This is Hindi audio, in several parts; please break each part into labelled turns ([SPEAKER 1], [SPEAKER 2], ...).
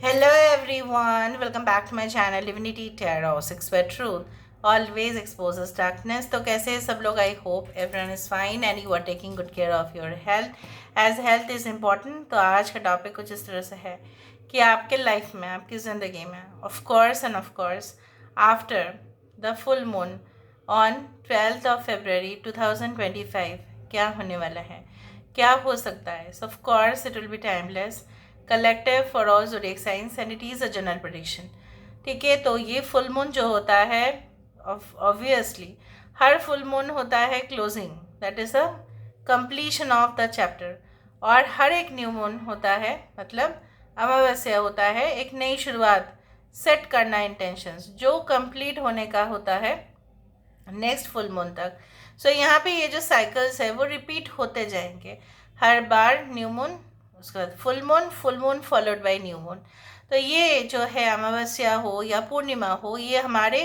[SPEAKER 1] Hello everyone, welcome back to my channel Divinity Tarot 6 Word Truth always exposes darkness। तो कैसे हैं सब लोग? I hope everyone is fine and you are taking good care of your health as health is important. तो आज का टॉपिक कुछ इस तरह से है कि आपके लाइफ में, आपकी ज़िंदगी में, of course end of course after the full moon on 12th of February 2025 क्या होने वाला है, क्या हो सकता है। सो of course it will be timeless, collective for all zodiac science and it is a general prediction. ठीक है, तो ये फुल मून जो होता है, ऑब्वियसली हर फुल मून होता है closing, that is a completion of the chapter. और हर एक न्यू मून होता है, मतलब अमावस्या होता है, एक नई शुरुआत, सेट करना इंटेंशंस जो कंप्लीट होने का होता है नेक्स्ट फुल मून तक। सो यहाँ पे ये जो साइकिल्स है वो रिपीट होते जाएंगे, हर बार न्यू मून, उसके बाद full moon followed by new moon. तो ये जो है अमावस्या हो या पूर्णिमा हो, ये हमारे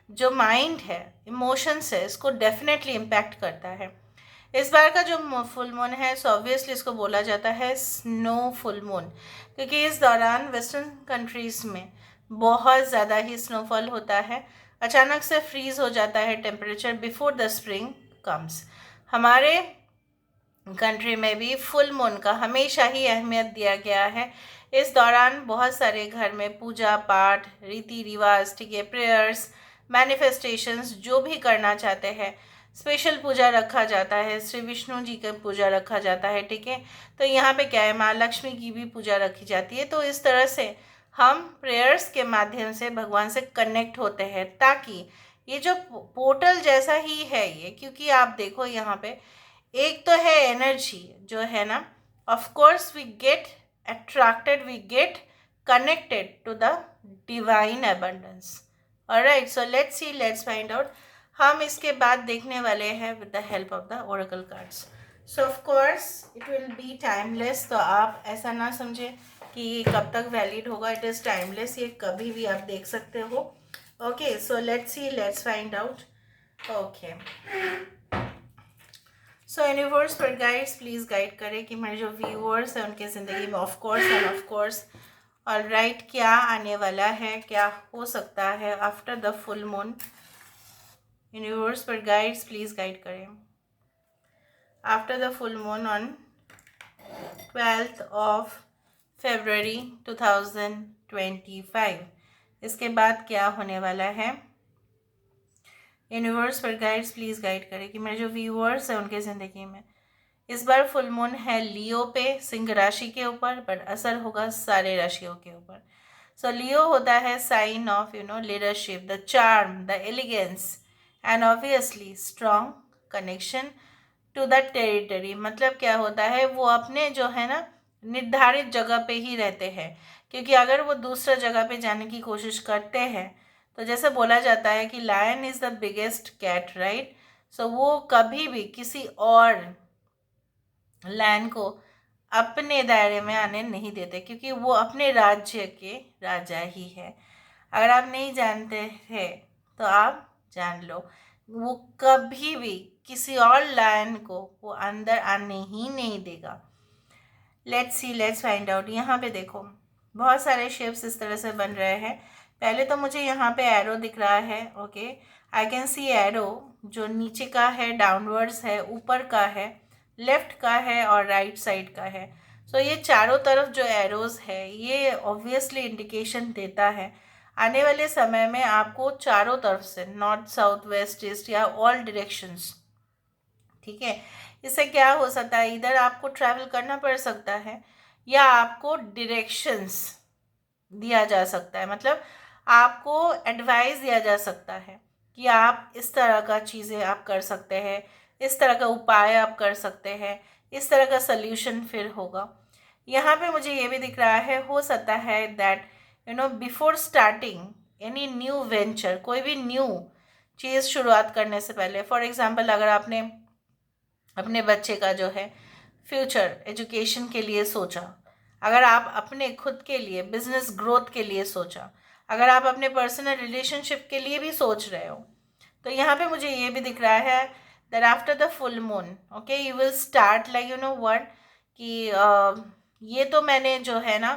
[SPEAKER 1] जो माइंड है, इमोशंस है, इसको डेफिनेटली इम्पैक्ट करता है। इस बार का जो फुल मून है, सो ऑब्वियसली इसको बोला जाता है स्नो फुल मून, क्योंकि इस दौरान वेस्टर्न कंट्रीज़ में बहुत ज़्यादा ही स्नोफॉल होता है। अचानक से फ्रीज हो जाता है temperature before the spring comes. हमारे कंट्री में भी फुल मून का हमेशा ही अहमियत दिया गया है। इस दौरान बहुत सारे घर में पूजा पाठ, रीति रिवाज, ठीक है, प्रेयर्स, मैनिफेस्टेशंस जो भी करना चाहते हैं, स्पेशल पूजा रखा जाता है, श्री विष्णु जी का पूजा रखा जाता है। ठीक है, तो यहाँ पे क्या है, माँ लक्ष्मी की भी पूजा रखी जाती है। तो इस तरह से हम प्रेयर्स के माध्यम से भगवान से कनेक्ट होते हैं, ताकि ये जो पोर्टल जैसा ही है ये, क्योंकि आप देखो यहाँ पे एक तो है एनर्जी जो है ना, of course we get attracted, we get connected to the divine abundance. Alright, so let's see, let's find out. हम इसके बाद देखने वाले हैं with the help of the oracle cards. So of course it will be timeless, तो आप ऐसा ना समझे कि ये कब तक वैलिड होगा। इट इज़ टाइमलेस, ये कभी भी आप देख सकते हो। Okay, so let's see, let's find out. Okay, so universe पर गाइड्स प्लीज़ गाइड करें कि मेरे जो व्यूअर्स हैं उनके ज़िंदगी में of course end of course alright क्या आने वाला है, क्या हो सकता है after the full moon. Universe पर गाइड्स प्लीज़ गाइड करें after the full moon on 12th of February 2025। इसके बाद क्या होने वाला है। यूनिवर्स पर गाइड्स प्लीज़ गाइड करें कि मेरे जो व्यूअर्स हैं उनके ज़िंदगी में इस बार फुल मून है लियो पे, सिंह राशि के ऊपर, बट असर होगा सारे राशियों के ऊपर। सो लियो होता है sign of leadership, the charm, the elegance and obviously strong connection to the territory. मतलब क्या होता है, वो अपने जो है ना निर्धारित जगह पे ही रहते हैं, क्योंकि अगर वो दूसरा जगह पे जाने की कोशिश करते हैं तो जैसे बोला जाता है कि lion is the biggest cat, right. So वो कभी भी किसी और लैंड को अपने दायरे में आने नहीं देते, क्योंकि वो अपने राज्य के राजा ही है। अगर आप नहीं जानते हैं तो आप जान लो, वो कभी भी किसी और लैंड को वो अंदर आने ही नहीं देगा। Let's see, let's find out. यहाँ पे देखो बहुत सारे शेप्स इस तरह से बन रहे हैं। पहले तो मुझे यहाँ पे एरो दिख रहा है। Okay, I can C arrow जो नीचे का है, डाउनवर्ड्स है, ऊपर का है, लेफ्ट का है और राइट साइड का है। सो ये चारों तरफ जो एरोज है ये ऑब्वियसली इंडिकेशन देता है आने वाले समय में आपको चारों तरफ से, नॉर्थ साउथ वेस्ट ईस्ट या ऑल डायरेक्शंस, ठीक है। इससे क्या हो सकता है, इधर आपको ट्रैवल करना पड़ सकता है या आपको डायरेक्शंस दिया जा सकता है, मतलब आपको एडवाइस दिया जा सकता है कि आप इस तरह का चीज़ें आप कर सकते हैं, इस तरह का उपाय आप कर सकते हैं, इस तरह का सल्यूशन फिर होगा। यहाँ पे मुझे ये भी दिख रहा है, हो सकता है that before starting any new venture, कोई भी न्यू चीज़ शुरुआत करने से पहले, फॉर एग्जांपल अगर आपने अपने बच्चे का जो है फ्यूचर एजुकेशन के लिए सोचा, अगर आप अपने खुद के लिए बिजनेस ग्रोथ के लिए सोचा, अगर आप अपने पर्सनल रिलेशनशिप के लिए भी सोच रहे हो, तो यहाँ पे मुझे ये भी दिख रहा है that after the full moon, okay, you will start like what कि ये तो मैंने जो है ना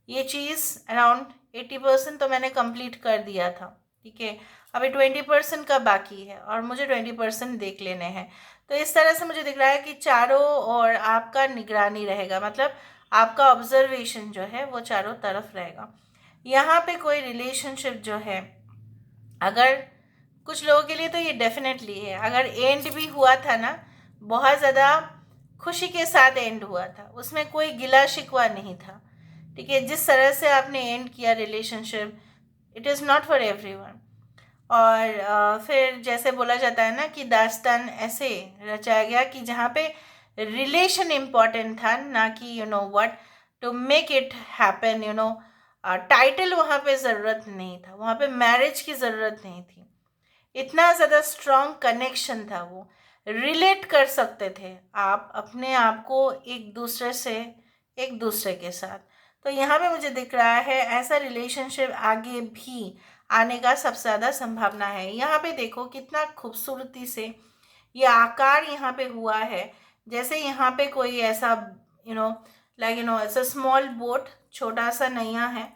[SPEAKER 1] ये चीज़ अराउंड 80% तो मैंने कंप्लीट कर दिया था, ठीक है। अभी 20% का बाकी है और मुझे 20% देख लेने हैं। तो इस तरह से मुझे दिख रहा है कि चारों ओर आपका निगरानी रहेगा, मतलब आपका ऑब्जर्वेशन जो है वो चारों तरफ रहेगा। यहाँ पे कोई रिलेशनशिप जो है, अगर कुछ लोगों के लिए तो ये डेफिनेटली है, अगर एंड भी हुआ था ना, बहुत ज़्यादा खुशी के साथ एंड हुआ था, उसमें कोई गिला शिकवा नहीं था, ठीक है। जिस तरह से आपने एंड किया relationship, it is not for everyone. और फिर जैसे बोला जाता है ना कि दास्तान ऐसे रचाया गया कि जहाँ पे रिलेशन इम्पॉर्टेंट था, ना कि you know what to make it happen, you know title वहाँ पे ज़रूरत नहीं था, वहाँ पे मैरिज की ज़रूरत नहीं थी। इतना ज़्यादा स्ट्रॉन्ग कनेक्शन था, वो रिलेट कर सकते थे आप अपने आप को एक दूसरे से, एक दूसरे के साथ। तो यहाँ पे मुझे दिख रहा है ऐसा रिलेशनशिप आगे भी आने का सबसे ज़्यादा संभावना है। यहाँ पे देखो कितना खूबसूरती से ये आकार यहाँ पे हुआ है, जैसे यहाँ पे कोई ऐसा you know like you know ऐसा स्मॉल बोट, छोटा सा नैया है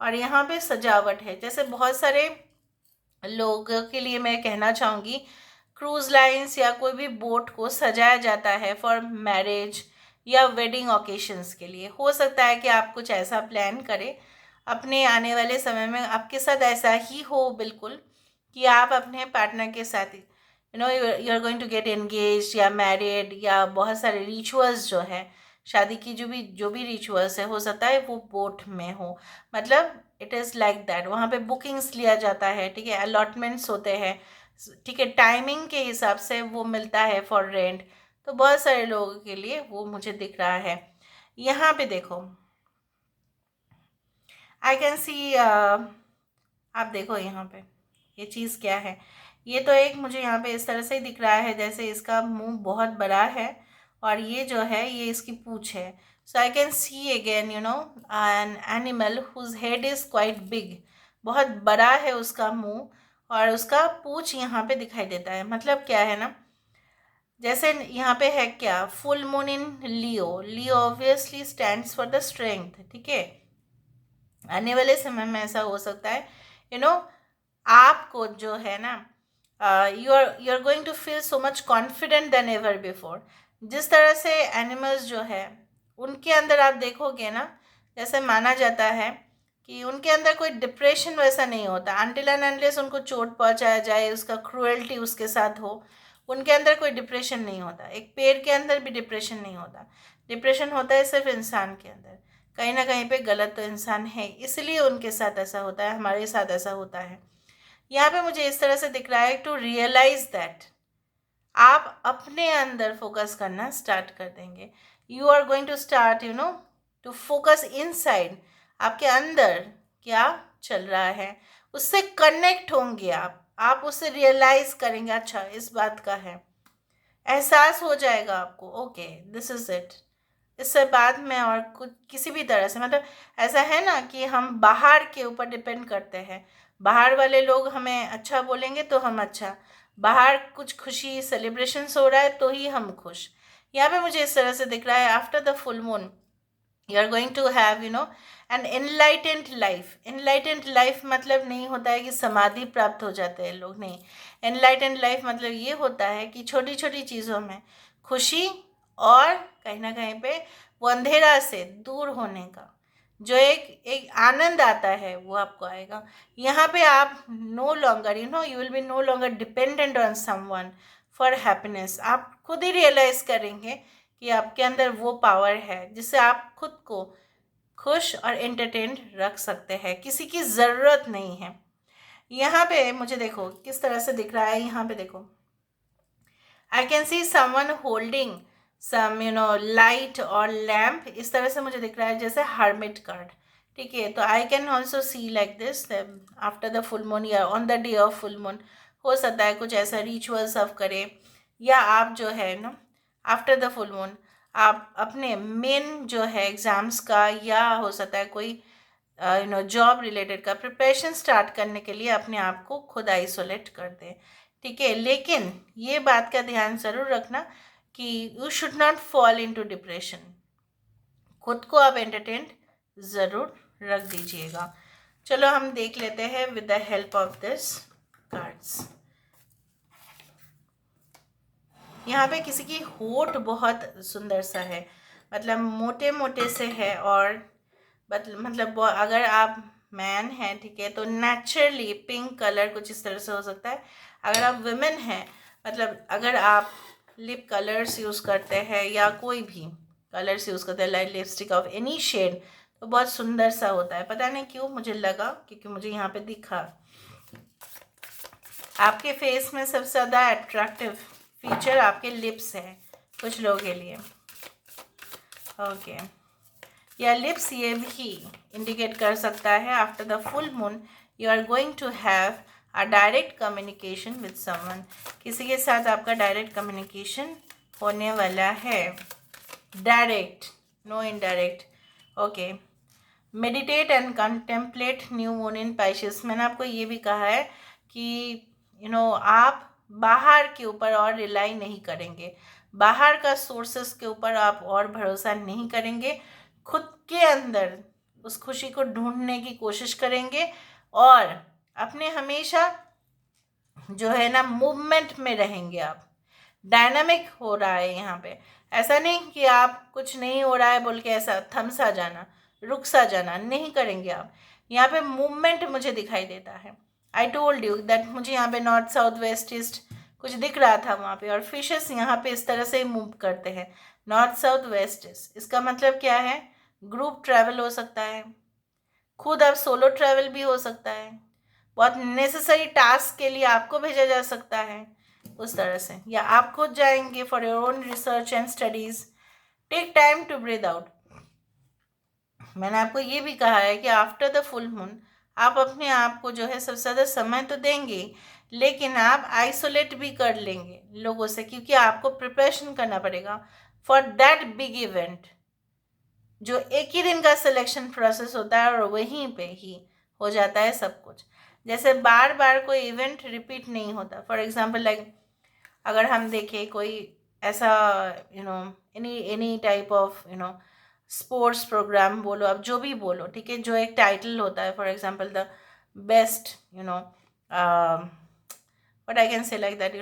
[SPEAKER 1] और यहाँ पे सजावट है। जैसे बहुत सारे लोगों के लिए मैं कहना चाहूँगी, क्रूज लाइंस या कोई भी बोट को सजाया जाता है फॉर मैरिज या वेडिंग ओकेशंस के लिए। हो सकता है कि आप कुछ ऐसा प्लान करें अपने आने वाले समय में, आपके साथ ऐसा ही हो बिल्कुल, कि आप अपने पार्टनर के साथ you know you are going to get engage या मैरिड, या बहुत सारे रिचुअल्स जो है शादी की, जो भी रिचुअल्स है, हो सकता है वो बोट में हो। मतलब इट इज़ लाइक दैट, वहाँ पे बुकिंग्स लिया जाता है, ठीक है, अलॉटमेंट्स होते हैं, ठीक है, टाइमिंग के हिसाब से वो मिलता है फॉर रेंट। तो बहुत सारे लोगों के लिए वो मुझे दिख रहा है। यहाँ पे देखो आई कैन सी, आप देखो यहाँ पे ये चीज़ क्या है। ये तो एक मुझे यहाँ पे इस तरह से ही दिख रहा है जैसे इसका मुंह बहुत बड़ा है और ये जो है ये इसकी पूँछ है। So I can see again you know an animal whose head is quite big, बहुत बड़ा है उसका मुंह और उसका पूँछ यहाँ पे दिखाई देता है। मतलब क्या है ना, जैसे यहाँ पे है क्या, full moon in Leo, Leo obviously stands for the strength, ठीक है। आने वाले समय में ऐसा हो सकता है यू नो आपको जो है ना, you are going to feel so much confident than ever before. जिस तरह से एनिमल्स जो है उनके अंदर आप देखोगे ना, जैसे माना जाता है कि उनके अंदर कोई डिप्रेशन वैसा नहीं होता अनटिल एंड अनलेस उनको चोट पहुंचाया जाए, उसका क्रूएल्टी उसके साथ हो, उनके अंदर कोई डिप्रेशन नहीं होता। एक पेड़ के अंदर भी डिप्रेशन नहीं होता, डिप्रेशन होता है सिर्फ इंसान के अंदर। कहीं ना कहीं पे गलत तो इंसान है, इसलिए उनके साथ ऐसा होता है, हमारे साथ ऐसा होता है। यहाँ पे मुझे इस तरह से दिख रहा है टू रियलाइज दैट, आप अपने अंदर फोकस करना स्टार्ट कर देंगे। You are going to start you know to focus inside, आपके अंदर क्या चल रहा है उससे कनेक्ट होंगे आप उससे रियलाइज करेंगे, अच्छा इस बात का है, एहसास हो जाएगा आपको, ओके दिस इज इट। इससे बाद में और कुछ किसी भी तरह से, मतलब ऐसा है ना कि हम बाहर के ऊपर डिपेंड करते हैं, बाहर वाले लोग हमें अच्छा बोलेंगे तो हम अच्छा, बाहर कुछ खुशी सेलिब्रेशंस हो रहा है तो ही हम खुश। यहाँ पे मुझे इस तरह से दिख रहा है after the full moon you are going to have you know an enlightened life. Enlightened life मतलब नहीं होता है कि समाधि प्राप्त हो जाते हैं लोग, नहीं। एनलाइटेंड लाइफ मतलब ये होता है कि छोटी छोटी चीज़ों में खुशी, और कहीं ना कहीं पे वो अंधेरा से दूर होने का जो एक एक आनंद आता है वो आपको आएगा। यहाँ पे आप no longer you know you will be no longer dependent on someone for happiness. आप खुद ही रियलाइज करेंगे कि आपके अंदर वो पावर है जिससे आप खुद को खुश और एंटरटेन्ड रख सकते हैं, किसी की ज़रूरत नहीं है। यहाँ पे मुझे देखो किस तरह से दिख रहा है, यहाँ पे देखो I can see someone holding some you know light और लैम्प, इस तरह से मुझे दिख रहा है जैसे हर्मिट कार्ड, ठीक है। तो I can also see like this after the full moon या on the day of full moon हो सकता है कुछ ऐसा रिचुअल सब करें, या आप जो है ना आफ्टर द फुल मून आप अपने मेन जो है एग्ज़ाम्स का, या हो सकता है कोई यू नो जॉब रिलेटेड का प्रिपरेशन स्टार्ट करने के लिए अपने आप को खुद आइसोलेट कर दें, ठीक है। लेकिन ये बात का ध्यान ज़रूर रखना कि you should not fall into depression, खुद को आप एंटरटेन ज़रूर रख दीजिएगा। चलो हम देख लेते हैं with the help of this cards. यहाँ पे किसी की होठ बहुत सुंदर सा है, मतलब मोटे मोटे से है, और मतलब अगर आप मैन हैं, ठीक है, तो नेचुरली पिंक कलर कुछ इस तरह से हो सकता है। अगर आप वुमेन हैं, मतलब अगर आप लिप कलर्स यूज़ करते हैं या कोई भी कलर्स यूज़ करते हैं, like lipstick of any shade, तो बहुत सुंदर सा होता है। पता नहीं क्यों मुझे लगा, क्योंकि मुझे यहाँ पे दिखा आपके फेस में सबसे ज़्यादा अट्रैक्टिव फीचर आपके लिप्स है कुछ लोगों के लिए। ओके, या लिप्स ये भी इंडिकेट कर सकता है after the full moon you are going to have a direct communication with someone. किसी के साथ आपका डायरेक्ट कम्युनिकेशन होने वाला है, direct, no indirect. Okay, meditate and contemplate new moon in Pisces. मैंने आपको ये भी कहा है कि आप बाहर के ऊपर और रिलाई नहीं करेंगे, बाहर का सोर्सेस के ऊपर आप और भरोसा नहीं करेंगे, खुद के अंदर उस खुशी को ढूंढने की कोशिश करेंगे, और अपने हमेशा जो है ना मूवमेंट में रहेंगे। आप डायनामिक हो रहा है यहाँ पे, ऐसा नहीं कि आप कुछ नहीं हो रहा है बोल के ऐसा थम सा जाना, रुक सा जाना नहीं करेंगे आप। यहाँ पे मूवमेंट मुझे दिखाई देता है। आई टोल्ड यू दैट मुझे यहाँ पे नॉर्थ साउथ वेस्ट ईस्ट कुछ दिख रहा था वहाँ पे, और फिशेस यहाँ पे इस तरह से ही मूव करते हैं, नॉर्थ साउथ वेस्ट ईस्ट। इसका मतलब क्या है? ग्रुप ट्रैवल हो सकता है, खुद आप सोलो ट्रैवल भी हो सकता है, बहुत नेसेसरी टास्क के लिए आपको भेजा जा सकता है उस तरह से, या आप खुद जाएंगे for your own research and studies. Take time to breathe out. मैंने आपको ये भी कहा है कि आफ्टर द फुल मून आप अपने आप को जो है सबसे ज़्यादा समय तो देंगे, लेकिन आप आइसोलेट भी कर लेंगे लोगों से, क्योंकि आपको प्रिपरेशन करना पड़ेगा फॉर दैट बिग इवेंट, जो एक ही दिन का सिलेक्शन प्रोसेस होता है और वहीं पे ही हो जाता है सब कुछ। जैसे बार बार कोई इवेंट रिपीट नहीं होता। फॉर एग्जांपल लाइक अगर हम देखें कोई ऐसा any any type of sports program बोलो, आप जो भी बोलो, ठीक है, जो एक टाइटल होता है, for example the best what I can say like that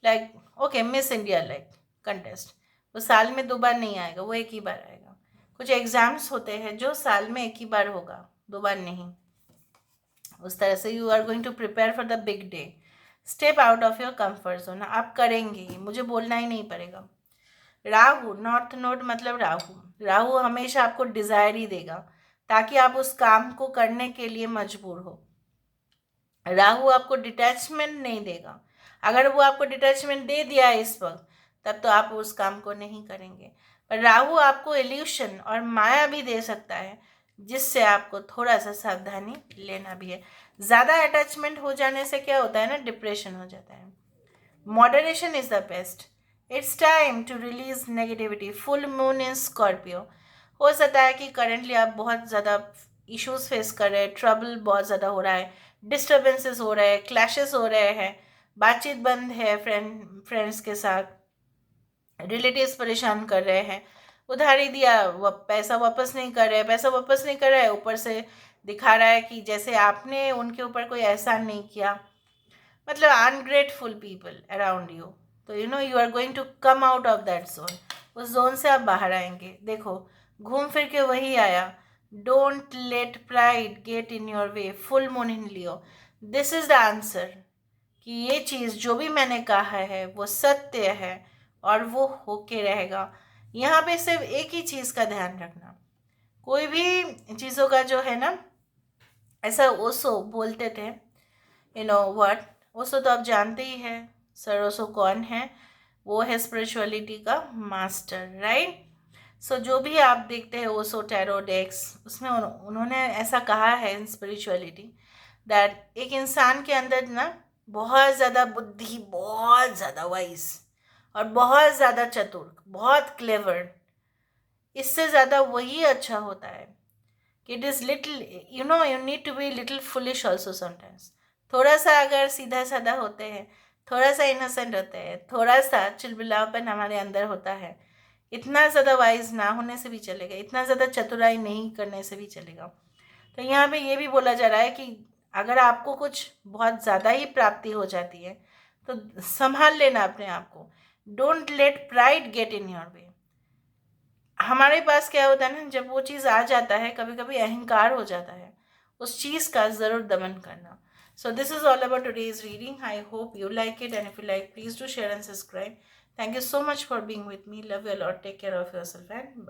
[SPEAKER 1] like okay miss India like contest, वो साल में 2 बार नहीं आएगा, वो एक ही बार आएगा। कुछ एग्जाम्स होते हैं जो साल में एक ही बार होगा, 2 बार नहीं। उस तरह से you are going to prepare for the big day. Step out of your comfort zone, आप करेंगे, मुझे बोलना ही नहीं पड़ेगा। राहु, नॉर्थ नोड मतलब राहु हमेशा आपको डिजायर ही देगा ताकि आप उस काम को करने के लिए मजबूर हो। राहु आपको डिटैचमेंट नहीं देगा। अगर वो आपको डिटैचमेंट दे दिया है इस वक्त, तब तो आप उस काम को नहीं करेंगे। पर राहु आपको इल्यूशन और माया भी दे सकता है, जिससे आपको थोड़ा सा सावधानी लेना भी है। ज़्यादा अटैचमेंट हो जाने से क्या होता है ना, डिप्रेशन हो जाता है। Moderation is the best. It's time to release negativity. Full moon in Scorpio. हो सकता है कि करेंटली आप बहुत ज़्यादा इश्यूज फेस कर रहे हैं, ट्रबल बहुत ज़्यादा हो रहा है, डिस्टर्बेंसेस हो रहे हैं, क्लैशेस हो रहे हैं, बातचीत बंद है फ्रेंड्स के साथ, रिलेटिव्स परेशान कर रहे हैं, उधारी दिया पैसा वापस नहीं कर रहे, पैसा वापस नहीं कर रहे हैं, ऊपर से दिखा रहा है कि जैसे आपने उनके ऊपर कोई एहसान नहीं किया, मतलब अनग्रेटफुल पीपल अराउंड यू। तो you are going to come out of that zone. उस जोन से आप बाहर आएंगे। देखो घूम फिर के वही आया, don't let pride get in your way. Full moon in Leo, this is the answer कि ये चीज़ जो भी मैंने कहा है वो सत्य है और वो होके रहेगा। यहाँ पे सिर्फ एक ही चीज़ का ध्यान रखना, कोई भी चीज़ों का जो है ना, ऐसा ओशो बोलते थे, व्हाट, ओशो तो आप जानते ही हैं, सर ओशो कौन है? वो है स्पिरिचुअलिटी का मास्टर, राइट। सो जो भी आप देखते हैं ओशो टैरो डेक्स, उसमें उन्होंने ऐसा कहा है इन स्पिरिचुअलिटी दैट एक इंसान के अंदर ना बहुत ज़्यादा बुद्धि, बहुत ज़्यादा वाइज और बहुत ज़्यादा चतुर, बहुत क्लेवर, इससे ज़्यादा वही अच्छा होता है कि it is little you need to be little foolish also sometimes. थोड़ा सा अगर सीधा साधा होते हैं, थोड़ा सा इनोसेंट होते हैं, थोड़ा सा चिलबिलापन हमारे अंदर होता है, इतना ज़्यादा वाइज ना होने से भी चलेगा, इतना ज़्यादा चतुराई नहीं करने से भी चलेगा। तो यहाँ पे ये भी बोला जा रहा है कि अगर आपको कुछ बहुत ज़्यादा ही प्राप्ति हो जाती है तो संभाल लेना अपने आप को। Don't let pride get in your way. हमारे पास क्या होता है ना, जब वो चीज़ आ जाता है कभी कभी अहंकार हो जाता है, उस चीज़ का ज़रूर दमन करना। So this is all about today's reading. I hope you like it, and if you like, please do share and subscribe. Thank you so much for being with me. Love you a lot. Take care of yourself and bye.